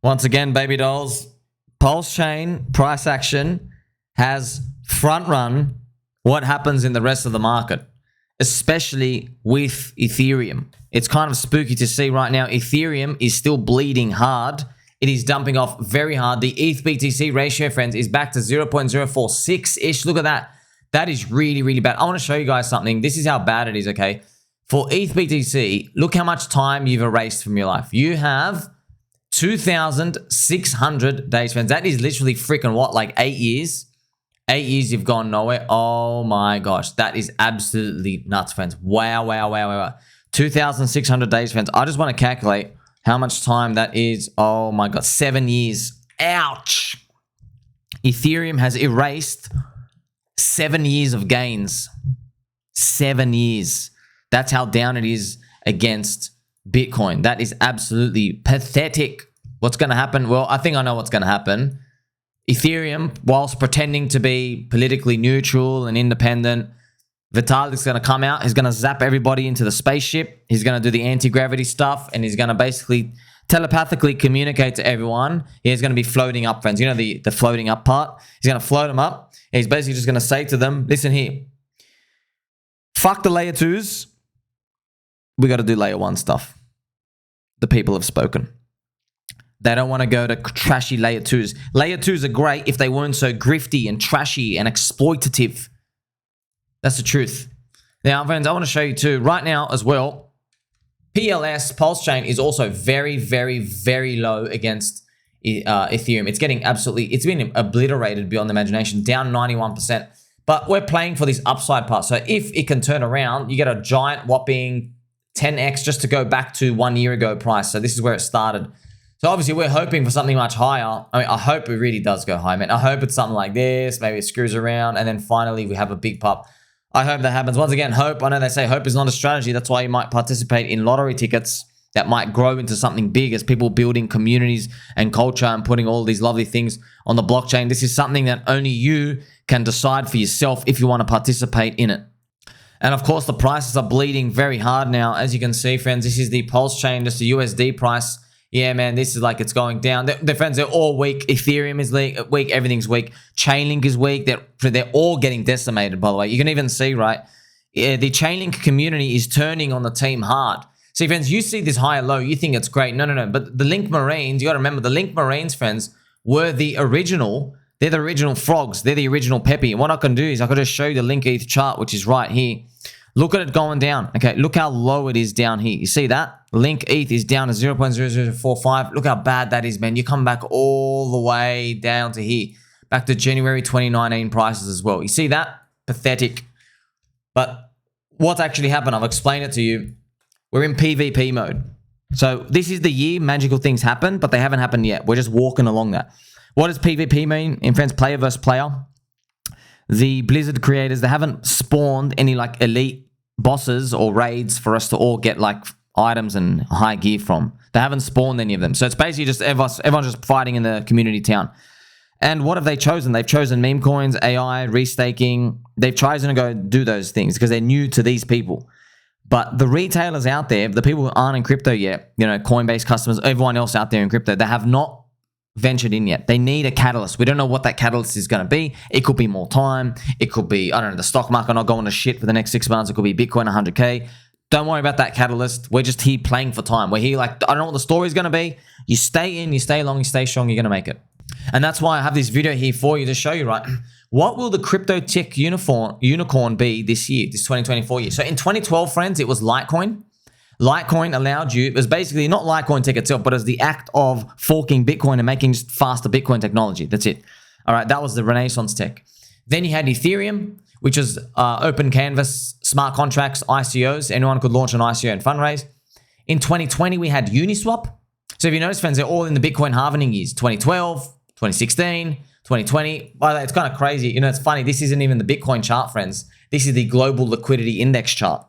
Once again, baby dolls, PulseChain price action has front run what happens in the rest of the market, especially with Ethereum. It's kind of spooky to see right now. Ethereum is still bleeding hard. It is dumping off very hard. The ETH BTC ratio, friends, is back to 0.046-ish. Look at that. That is really, really bad. I want to show you guys something. This is how bad it is, okay? For ETH BTC, look how much time you've erased from your life. You have 2,600 days, friends. That is literally freaking what, like 8 years? 8 years you've gone nowhere. Oh my gosh, that is absolutely nuts, friends. Wow, wow, wow, wow. 2,600 days, friends. I just want to calculate how much time that is. Oh my God, 7 years. Ouch. Ethereum has erased 7 years of gains. 7 years. That's how down it is against Bitcoin. That is absolutely pathetic. What's going to happen? Well, I think I know what's going to happen. Ethereum, whilst pretending to be politically neutral and independent, Vitalik's going to come out. He's going to zap everybody into the spaceship. He's going to do the anti-gravity stuff, and he's going to basically telepathically communicate to everyone. He's going to be floating up, friends. You know the floating up part? He's going to float them up. And he's basically just going to say to them, listen here, fuck the layer 2s. We got to do layer 1 stuff. The people have spoken. They don't want to go to trashy layer 2s. Layer 2s are great if they weren't so grifty and trashy and exploitative. That's the truth. Now, friends, I want to show you too, right now as well, PLSChain is also very, very, very low against Ethereum. It's getting absolutely, it's been obliterated beyond imagination, down 91%. But we're playing for this upside part. So if it can turn around, you get a giant whopping 10x just to go back to 1 year ago price. So this is where it started. So obviously we're hoping for something much higher. I mean, I hope it really does go high, man. I hope it's something like this. Maybe it screws around and then finally we have a big pop. I hope that happens. Once again, hope. I know they say hope is not a strategy. That's why you might participate in lottery tickets that might grow into something big as people building communities and culture and putting all these lovely things on the blockchain. This is something that only you can decide for yourself if you want to participate in it. And of course, the prices are bleeding very hard now. As you can see, friends, this is the PulseChain, just the USD price. Yeah, man, this is like it's going down. They're friends, they're all weak. Ethereum is weak. Everything's weak. ChainLink is weak. They're all getting decimated, by the way. You can even see, right? The ChainLink community is turning on the team hard. See, friends, you see this high and low. You think it's great. No, no, no. But the Link Marines, you got to remember, the Link Marines, friends, were the original. They're the original frogs. They're the original Peppy. And what I can do is I can just show you the Link ETH chart, which is right here. Look at it going down. Okay, look how low it is down here. You see that? Link ETH is down to 0.0045. Look how bad that is, man. You come back all the way down to here. Back to January 2019 prices as well. You see that? Pathetic. But what's actually happened, I've explained it to you. We're in PvP mode. So this is the year magical things happen, but they haven't happened yet. We're just walking along that. What does PvP mean? In friends, player versus player. The Blizzard creators, they haven't spawned any like elite bosses or raids for us to all get like items and high gear from. They haven't spawned any of them. So it's basically just everyone's just fighting in the community town. And what have they chosen? They've chosen meme coins, AI, restaking. They've chosen to go do those things because they're new to these people. But the retailers out there, the people who aren't in crypto yet, you know, Coinbase customers, everyone else out there in crypto, they have not ventured in yet. They need a catalyst. We don't know what that catalyst is going to be. It could be more time. It could be, I don't know, the stock market not going to shit for the next 6 months. It could be Bitcoin 100K. Don't worry about that catalyst. We're just here playing for time. We're here like, I don't know what the story is going to be. You stay in, you stay long, you stay strong, you're going to make it. And that's why I have this video here for you to show you, right? What will the crypto tech unicorn be this year, this 2024 year? So in 2012, friends, it was Litecoin. Litecoin allowed you, it was basically not Litecoin tech itself, but as the act of forking Bitcoin and making just faster Bitcoin technology. That's it. All right, that was the Renaissance tech. Then you had Ethereum, which is open canvas, smart contracts, ICOs. Anyone could launch an ICO and fundraise. In 2020, we had Uniswap. So if you notice, friends, they're all in the Bitcoin halvening years, 2012, 2016, 2020. By the way, it's kind of crazy. You know, it's funny. This isn't even the Bitcoin chart, friends. This is the global liquidity index chart.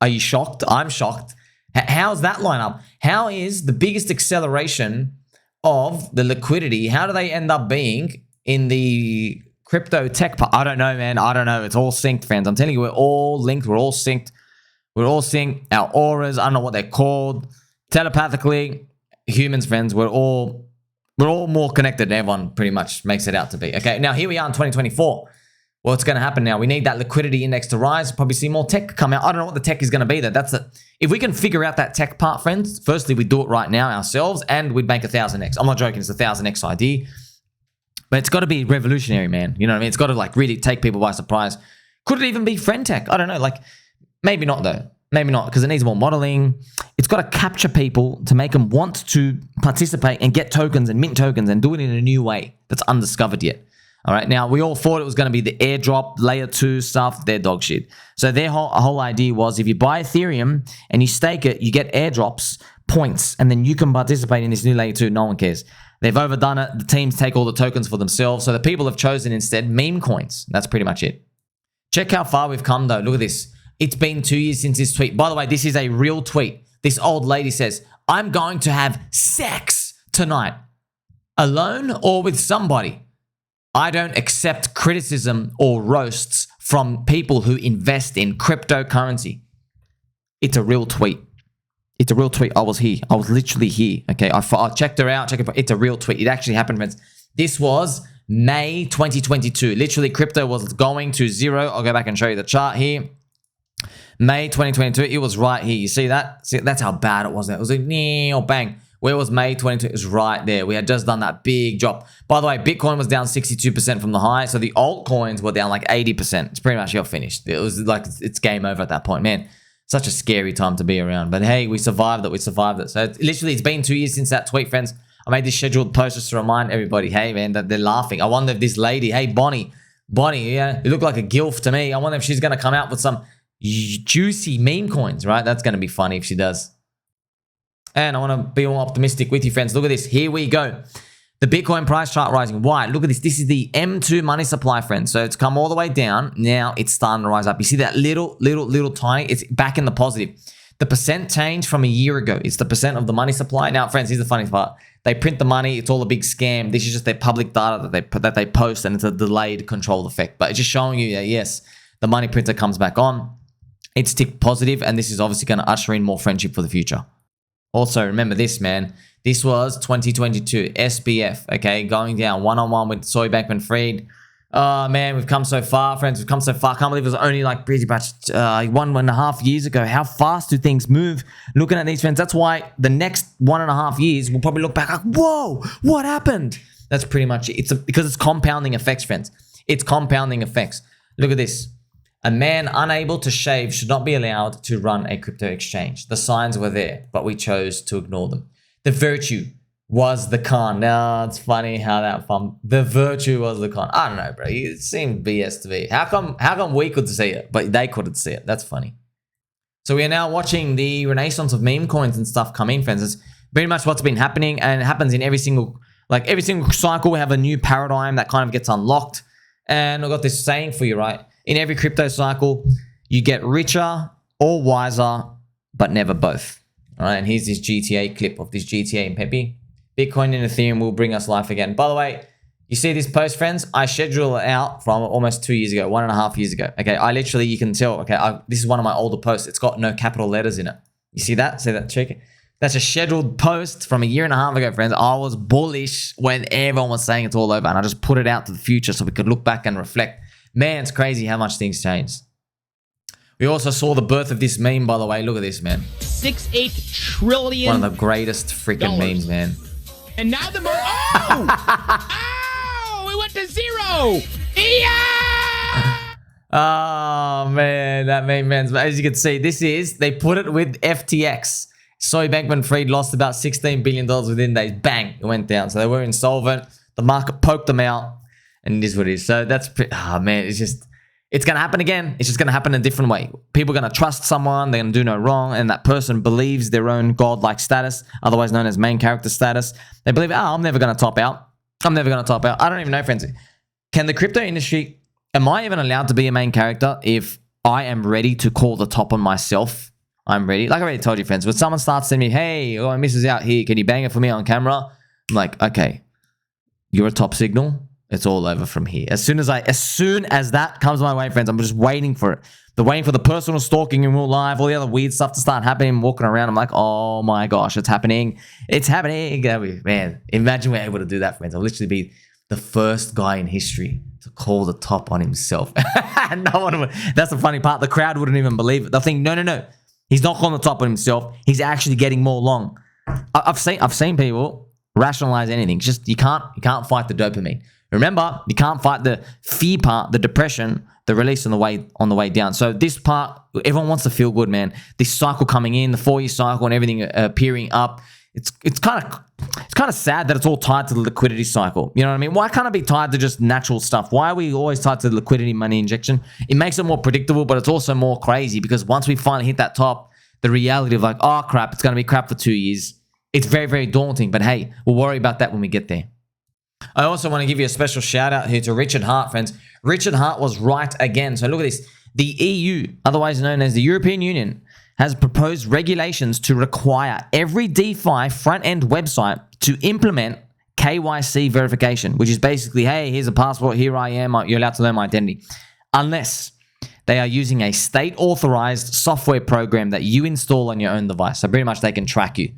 Are you shocked? I'm shocked. How's that line up? How is the biggest acceleration of the liquidity? How do they end up being in the crypto tech part? I don't know, man. I don't know. It's all synced, friends. I'm telling you, we're all linked. We're all synced. We're all synced. Our auras, I don't know what they're called. Telepathically, humans, friends, we're all We're all more connected than everyone pretty much makes it out to be. Okay, now here we are in 2024. What's going to happen now? We need that liquidity index to rise. Probably see more tech come out. I don't know what the tech is going to be though. If we can figure out that tech part, friends, firstly, we do it right now ourselves and we'd make 1000x. I'm not joking. It's 1000x idea. But it's got to be revolutionary, man. You know what I mean? It's got to like really take people by surprise. Could it even be friend tech? I don't know. Like maybe not though. Maybe not because it needs more modeling. It's got to capture people to make them want to participate and get tokens and mint tokens and do it in a new way that's undiscovered yet. All right. Now, we all thought it was going to be the airdrop, layer 2 stuff. They're dog shit. So their whole idea was if you buy Ethereum and you stake it, you get airdrops, points, and then you can participate in this new layer 2. No one cares. They've overdone it. The teams take all the tokens for themselves. So the people have chosen instead meme coins. That's pretty much it. Check how far we've come, though. Look at this. It's been 2 years since this tweet. By the way, this is a real tweet. This old lady says, I'm going to have sex tonight. Alone or with somebody. I don't accept criticism or roasts from people who invest in cryptocurrency. It's a real tweet. It's a real tweet. I was here. I was literally here. Okay, I checked her out. It's a real tweet. It actually happened, friends. This was May 2022. Literally, crypto was going to zero. I'll go back and show you the chart here. May 2022. It was right here. You see that? See, that's how bad it was. It was like, bang. Where was May 22? It was right there. We had just done that big drop. By the way, Bitcoin was down 62% from the high. So the altcoins were down like 80%. It's pretty much you're finished. It was like it's game over at that point. Man, such a scary time to be around. But hey, we survived it. We survived it. So it's been 2 years since that tweet, friends. I made this scheduled post just to remind everybody, hey, man, that they're laughing. I wonder if this lady, hey, Bonnie, yeah, you look like a gilf to me. I wonder if she's going to come out with some juicy meme coins, right? That's going to be funny if she does. And I want to be more optimistic with you, friends. Look at this. Here we go. The Bitcoin price chart rising. Why? Look at this. This is the M2 money supply, friends. So it's come all the way down. Now it's starting to rise up. You see that little tiny? It's back in the positive. The percent change from a year ago. It's the percent of the money supply. Now, friends, here's the funny part. They print the money. It's all a big scam. This is just their public data that they post, and it's a delayed control effect. But it's just showing you that, yes, the money printer comes back on. It's ticked positive, and this is obviously going to usher in more friendship for the future. Also, remember this, man. This was 2022 SBF, okay, going down one-on-one with Soy Bankman-Fried. Oh, man, we've come so far, friends. We've come so far. I can't believe it was only like pretty much 1.5 years ago. How fast do things move? Looking at these, friends, that's why the next 1.5 years, we'll probably look back like, whoa, what happened? That's pretty much it. Because it's compounding effects, friends. It's compounding effects. Look at this. A man unable to shave should not be allowed to run a crypto exchange. The signs were there, but we chose to ignore them. The virtue was the con. Now, it's funny how that fun. The virtue was the con. I don't know, bro. It seemed BS to me. How come we could see it, but they couldn't see it? That's funny. So we are now watching the renaissance of meme coins and stuff come in, friends. It's pretty much what's been happening, and it happens in every single cycle. We have a new paradigm that kind of gets unlocked. And I've got this saying for you, right? In every crypto cycle, you get richer or wiser, but never both. All right, and here's this GTA clip of this GTA and Pepe. Bitcoin and Ethereum will bring us life again. By the way, you see this post, friends? I scheduled it out from almost 2 years ago, 1.5 years ago. Okay, I literally, you can tell, okay, this is one of my older posts. It's got no capital letters in it. You see that? See that? Check it. That's a scheduled post from 1.5 years ago, friends. I was bullish when everyone was saying it's all over, and I just put it out to the future so we could look back and reflect. Man, it's crazy how much things changed. We also saw the birth of this meme, by the way. Look at this, man. 68 trillion. One of the greatest freaking memes, man. And now the oh, it went to zero. Yeah. Oh man, that meme, man. As you can see, they put it with FTX. Soy Bankman-Fried lost about $16 billion within days. Bang, it went down. So they were insolvent. The market poked them out. And it is what it is. So that's pretty, man, it's going to happen again. It's just going to happen in a different way. People are going to trust someone. They're going to do no wrong. And that person believes their own godlike status, otherwise known as main character status. They believe, I'm never going to top out. I'm never going to top out. I don't even know, friends. Can the crypto industry, am I even allowed to be a main character if I am ready to call the top on myself? I'm ready. Like I already told you, friends, when someone starts telling me, hey, my missus out here, can you bang it for me on camera? I'm like, okay, you're a top signal. It's all over from here. As soon as that comes my way, friends, I'm just waiting for it. They're waiting for the personal stalking in real life, all the other weird stuff to start happening. I'm walking around. I'm like, oh my gosh, it's happening. It's happening. Man, imagine we're able to do that, friends. I'll literally be the first guy in history to call the top on himself. No one would. That's the funny part. The crowd wouldn't even believe it. They'll think, no. He's not calling the top on himself. He's actually getting more long. I've seen people rationalize anything. Just you can't fight the dopamine. Remember, you can't fight the fear part, the depression, the release on the way down. So this part, everyone wants to feel good, man. This cycle coming in, the 4-year cycle and everything appearing up. It's kind of sad that it's all tied to the liquidity cycle. You know what I mean? Why can't it be tied to just natural stuff? Why are we always tied to the liquidity money injection? It makes it more predictable, but it's also more crazy because once we finally hit that top, the reality of like, oh crap, it's going to be crap for 2 years. It's very, very daunting. But hey, we'll worry about that when we get there. I also want to give you a special shout out here to Richard Hart, friends. Richard Hart was right again. So look at this. The EU, otherwise known as the European Union, has proposed regulations to require every DeFi front-end website to implement KYC verification, which is basically, hey, here's a passport, here I am, you're allowed to learn my identity. Unless they are using a state-authorized software program that you install on your own device. So pretty much they can track you.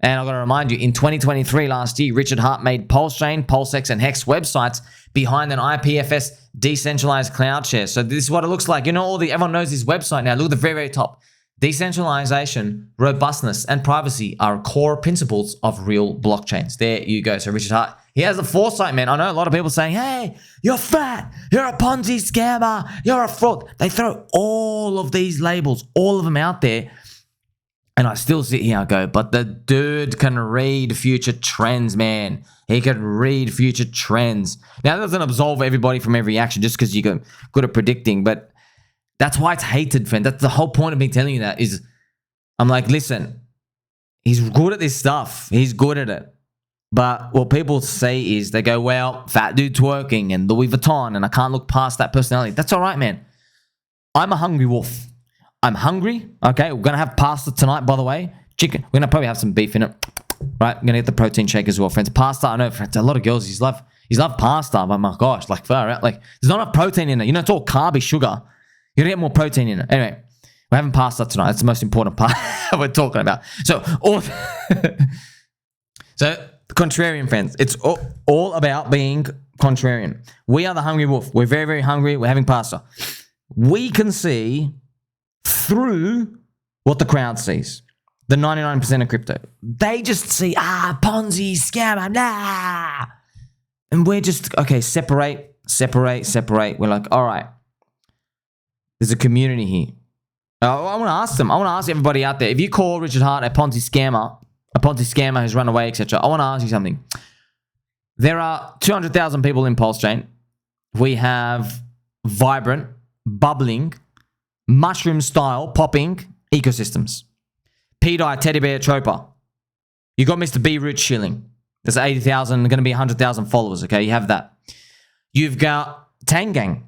And I've got to remind you, in 2023, last year, Richard Hart made PulseChain, PulseX, and Hex websites behind an IPFS decentralized cloud share. So this is what it looks like. You know, everyone knows this website now. Look at the very, very top. Decentralization, robustness, and privacy are core principles of real blockchains. There you go. So Richard Hart, he has the foresight, man. I know a lot of people saying, hey, you're fat, you're a Ponzi scammer, you're a fraud. They throw all of these labels, all of them out there. And I still sit here and go, but the dude can read future trends, man. He can read future trends. Now, that doesn't absolve everybody from every action just because you're good at predicting, but that's why it's hated, friend. That's the whole point of me telling you that is I'm like, listen, he's good at this stuff. He's good at it. But what people say is they go, well, fat dude twerking and Louis Vuitton, and I can't look past that personality. That's all right, man. I'm a hungry wolf. I'm hungry. Okay, we're going to have pasta tonight, by the way. Chicken. We're going to probably have some beef in it. Right, I'm going to get the protein shake as well, friends. Pasta, I know, friends, a lot of girls, he's love pasta, but my gosh, like far out. Like, there's not enough protein in it. You know, it's all carby sugar. You're going to get more protein in it. Anyway, we're having pasta tonight. That's the most important part we're talking about. So, so contrarian, friends. It's all about being contrarian. We are the hungry wolf. We're very, very hungry. We're having pasta. We can see through what the crowd sees. The 99% of crypto. They just see, Ponzi, scam, blah. And we're just, okay, separate. We're like, all right. There's a community here. I want to ask them. I want to ask everybody out there. If you call Richard Hart a Ponzi scammer who's run away, etc., I want to ask you something. There are 200,000 people in PulseChain. We have vibrant, bubbling, mushroom-style, popping ecosystems. P-Dye, Teddy Bear, Chopper. You got Mr. B-Root chilling. There's 80,000, going to be 100,000 followers, okay? You have that. You've got Tang Gang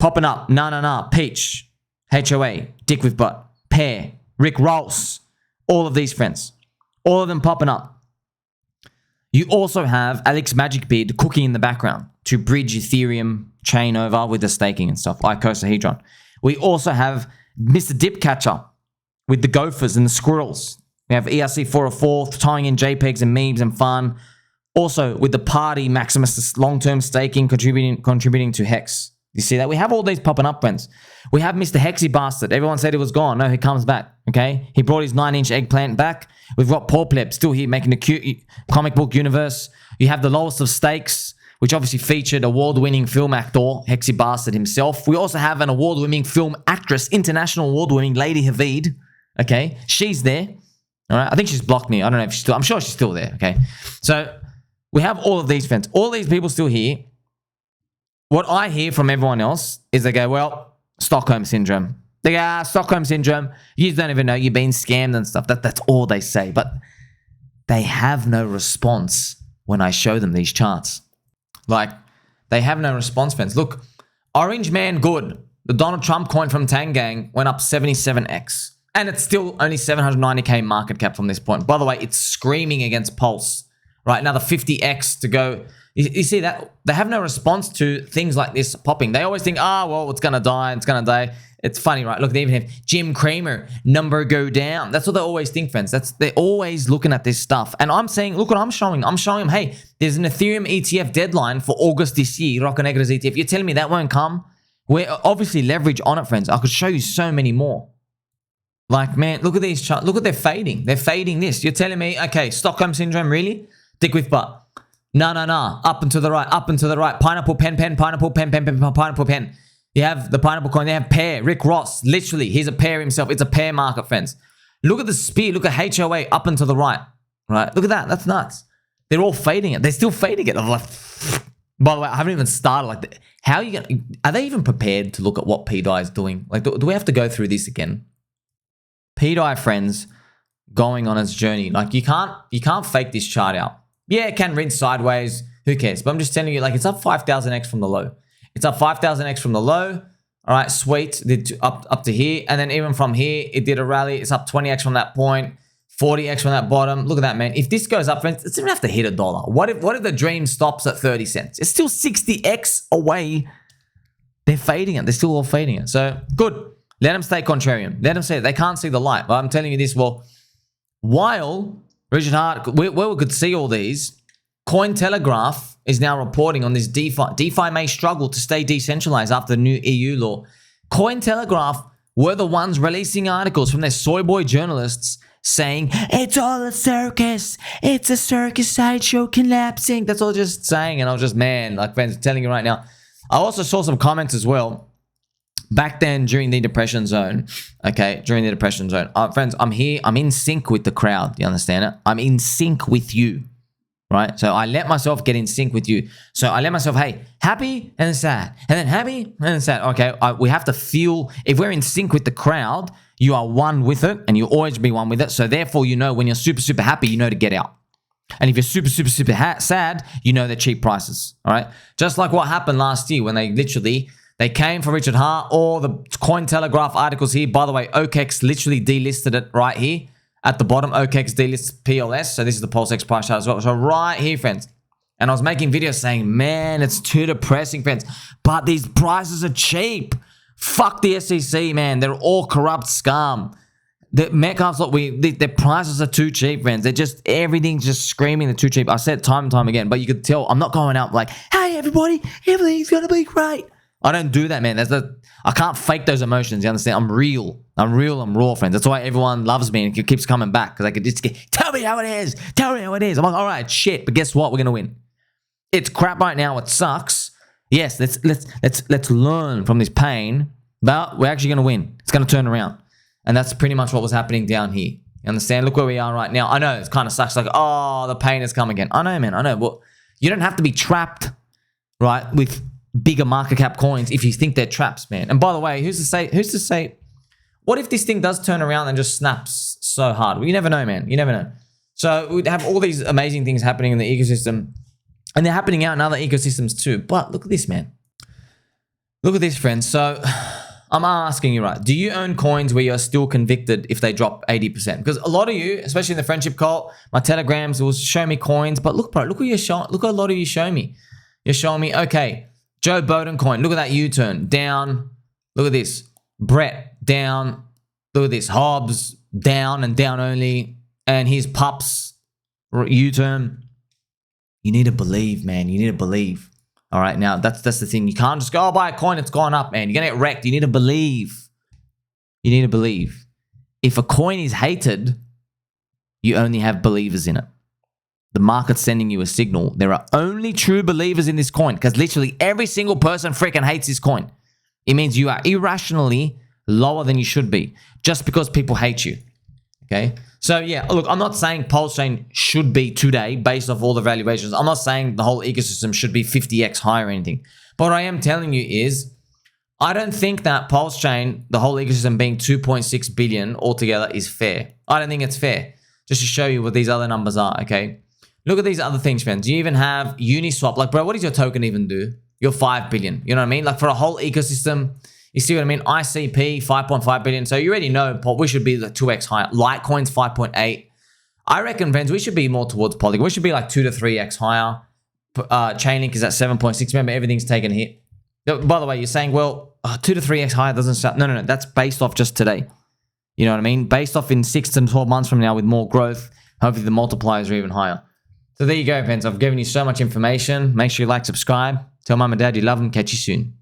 popping up. NANANA, Peach, HOA, Dick with Butt, PEAR, Rick Ross. All of these friends. All of them popping up. You also have Alex Magic Beard cooking in the background to bridge Ethereum chain over with the staking and stuff, icosahedron. We also have Mr. Dipcatcher with the gophers and the squirrels. We have ERC 404 tying in JPEGs and memes and fun. Also with the party Maximus long-term staking contributing to Hex. You see that? We have all these popping up, friends. We have Mr. Hexy Bastard. Everyone said he was gone. No, he comes back, okay? He brought his 9-inch eggplant back. We've got Paw Pleb still here making the cute comic book universe. You have the lowest of stakes, which obviously featured award-winning film actor, Hexy Bastard himself. We also have an award-winning film actress, international award-winning Lady Havid, okay? She's there, all right? I think she's blocked me. I don't know if she's still, I'm sure she's still there, okay? So we have all of these friends. All these people still here. What I hear from everyone else is they go, well, Stockholm Syndrome. They go, Stockholm Syndrome. You don't even know you've been scammed and stuff. That's all they say. But they have no response when I show them these charts. Like, they have no response, friends. Look, Orange Man Good, the Donald Trump coin from Tang Gang, went up 77x. And it's still only 790K market cap from this point. By the way, it's screaming against Pulse. Right, another 50x to go. You see that? They have no response to things like this popping. They always think, well, it's going to die. It's going to die. It's funny, right? Look, they even have Jim Cramer, number go down. That's what they always think, friends. They're always looking at this stuff. And I'm saying, look what I'm showing. I'm showing them, hey, there's an Ethereum ETF deadline for August this year, Rocco Negro's ETF. You're telling me that won't come? We're obviously leverage on it, friends. I could show you so many more. Like, man, look at these charts. Look at they're fading. They're fading this. You're telling me, okay, Stockholm Syndrome, really? Dick with butt. No. Up and to the right, up and to the right. Pineapple pen, pineapple pen, pineapple pen. You have the pineapple coin. They have PEAR. Rick Ross, literally, he's a PEAR himself. It's a PEAR market, friends. Look at the speed. Look at HOA up and to the right. Right? Look at that. That's nuts. They're all fading it. They're still fading it. I'm like, by the way, I haven't even started. Like, how are you going to... Are they even prepared to look at what PDI is doing? Like, do we have to go through this again? PDI, friends, going on its journey. Like, you can't fake this chart out. Yeah, it can rinse sideways. Who cares? But I'm just telling you, like, it's up 5,000x from the low. It's up 5,000x from the low. All right, sweet. Did up to here. And then even from here, it did a rally. It's up 20x from that point, 40x from that bottom. Look at that, man. If this goes up, friends, it doesn't even have to hit $1. What if the dream stops at 30 cents? It's still 60x away. They're fading it. They're still all fading it. So, good. Let them stay contrarian. Let them say it. They can't see the light. But I'm telling you this, well, while Richard Hart, where we could see all these, CoinTelegraph is now reporting on this DeFi. DeFi may struggle to stay decentralized after the new EU law. CoinTelegraph were the ones releasing articles from their Soyboy journalists saying, it's all a circus. It's a circus sideshow collapsing. That's all just saying. And I was just, man, like, friends, telling you right now. I also saw some comments as well. Back then, during the depression zone, okay, during the depression zone. Friends, I'm here. I'm in sync with the crowd. You understand it? I'm in sync with you. Right? So I let myself get in sync with you. So I let myself, hey, happy and then sad. And then happy and then sad. Okay, we have to feel, if we're in sync with the crowd, you are one with it and you'll always be one with it. So therefore, you know, when you're super, super happy, you know to get out. And if you're super, super, super sad, you know they're cheap prices. All right? Just like what happened last year when they came for Richard Hart, or the CoinTelegraph articles here. By the way, OKEx literally delisted it right here. At the bottom, OKEx delists PLS. So this is the PulseX price chart as well. So right here, friends. And I was making videos saying, man, it's too depressing, friends. But these prices are cheap. Fuck the SEC, man. They're all corrupt scum. The Metcalf's look, their prices are too cheap, friends. They're just, everything's just screaming they're too cheap. I said it time and time again, but you could tell I'm not going out like, hey, everybody, everything's going to be great. I don't do that, man. I can't fake those emotions. You understand? I'm real. I'm raw, friends. That's why everyone loves me and keeps coming back, because I could just get, tell me how it is. Tell me how it is. I'm like, all right, shit. But guess what? We're gonna win. It's crap right now. It sucks. Yes, let's learn from this pain, but we're actually gonna win. It's gonna turn around, and that's pretty much what was happening down here. You understand? Look where we are right now. I know it kind of sucks. Like, oh, the pain has come again. I know, man. I know. Well, you don't have to be trapped, right, with bigger market cap coins if you think they're traps, man. And by the way, who's to say, what if this thing does turn around and just snaps so hard? Well, you never know, man. You never know. So we'd have all these amazing things happening in the ecosystem, and they're happening out in other ecosystems too. But look at this, man. Look at this, friends. So I'm asking you, right, do you own coins where you're still convicted if they drop 80%? Because a lot of you, especially in the friendship cult, my telegrams will show me coins. But look, bro, look what look what a lot of you show me. You're showing me, okay, Joe Biden coin. Look at that U-turn. Down. Look at this. Brett. Down. Look at this. Hobbs. Down and down only. And his pups. U-turn. You need to believe, man. You need to believe. All right. Now, that's the thing. You can't just go, oh, buy a coin. It's gone up, man. You're going to get wrecked. You need to believe. You need to believe. If a coin is hated, you only have believers in it. The market's sending you a signal. There are only true believers in this coin, because literally every single person freaking hates this coin. It means you are irrationally lower than you should be just because people hate you. Okay? So yeah, look, I'm not saying PulseChain should be today based off all the valuations. I'm not saying the whole ecosystem should be 50x high or anything. But what I am telling you is, I don't think that PulseChain, the whole ecosystem being 2.6 billion altogether, is fair. I don't think it's fair. Just to show you what these other numbers are, okay? Look at these other things, friends. You even have Uniswap. Like, bro, what does your token even do? You're 5 billion. You know what I mean? Like, for a whole ecosystem, you see what I mean? ICP, 5.5 billion. So you already know we should be like 2x higher. Litecoin's 5.8. I reckon, friends, we should be more towards Polygon. We should be like 2 to 3x higher. ChainLink is at 7.6. Remember, everything's taken a hit. By the way, you're saying, well, 2 to 3x higher doesn't sound... No. That's based off just today. You know what I mean? Based off in 6 to 12 months from now with more growth, hopefully the multipliers are even higher. So there you go, friends. I've given you so much information. Make sure you like, subscribe. Tell mum and dad you love them. Catch you soon.